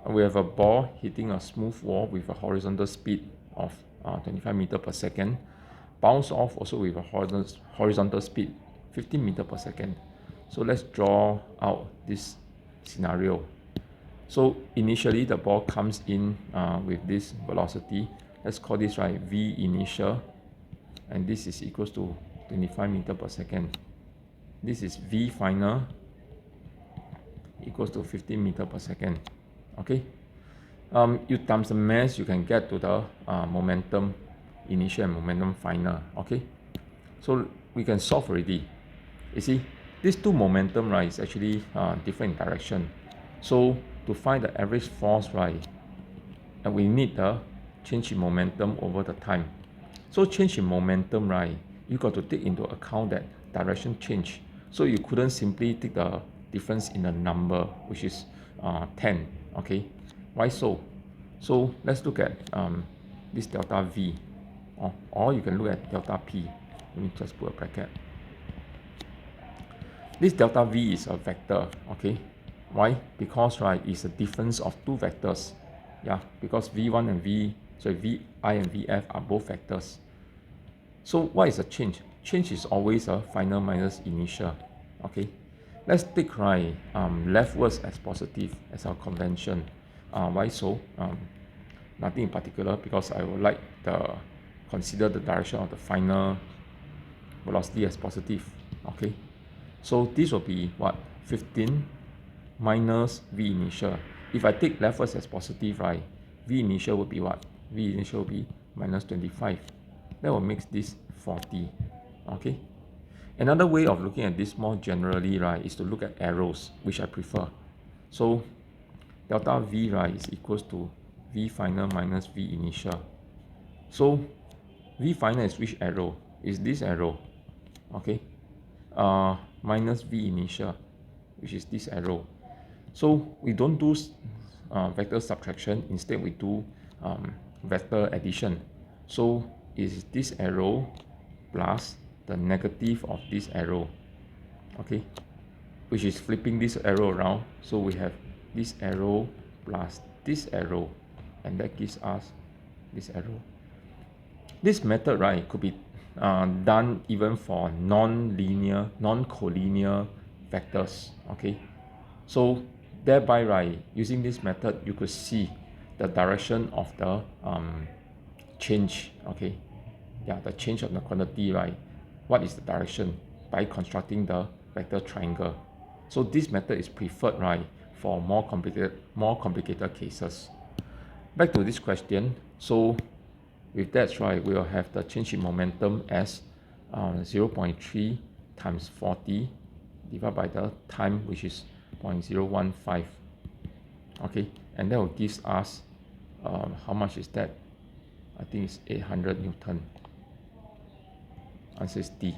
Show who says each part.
Speaker 1: we have a ball hitting a smooth wall with a horizontal speed of 25 meters per second, bounce off also with a horizontal speed 15 meters per second. So let's draw out this scenario. So initially the ball comes in with this velocity. Let's call this v initial, and this is equals to 25 meters per second. This is v final equals to 15 meters per second. Okay, you times the mass, you can get to the momentum initial and momentum final. Okay, so we can solve already. You see, these two momentum is actually different in direction. So to find the average force, and we need the change in momentum over the time. So change in momentum, you got to take into account that direction change. So you couldn't simply take the difference in the number, which is 10. Okay, why so? So let's look at this delta V, or you can look at delta P. Let me just put a bracket. This delta V is a vector. Okay, why? Because it's a difference of two vectors. Yeah, because V1 and VI and VF are both vectors. So what is a change? Change is always a final minus initial. Okay, let's take leftwards as positive as our convention. Why so? Nothing in particular, because I would like to consider the direction of the final velocity as positive. Okay, so this will be what? 15 minus V initial. If I take leftwards as positive, V initial will be what? V initial will be minus 25. That will make this 40. Okay. Another way of looking at this more generally, is to look at arrows, which I prefer. So delta V, is equals to V final minus V initial. So V final is which arrow? Is this arrow. Okay. Minus V initial, which is this arrow. So we don't do vector subtraction. Instead, we do vector addition. So is this arrow plus the negative of this arrow. Okay, which is flipping this arrow around. So we have this arrow plus this arrow, and that gives us this arrow. This method, could be done even for non-linear, non-collinear vectors. Okay, so thereby, using this method, you could see the direction of the change. Okay, yeah, the change of the quantity, what is the direction, by constructing the vector triangle. So this method is preferred, for more complicated cases. Back to this question. So with that, we'll have the change in momentum as 0.3 times 40 divided by the time, which is 0.015. Okay, and that will give us how much is that? I think it's 800 Newton. Answer is D.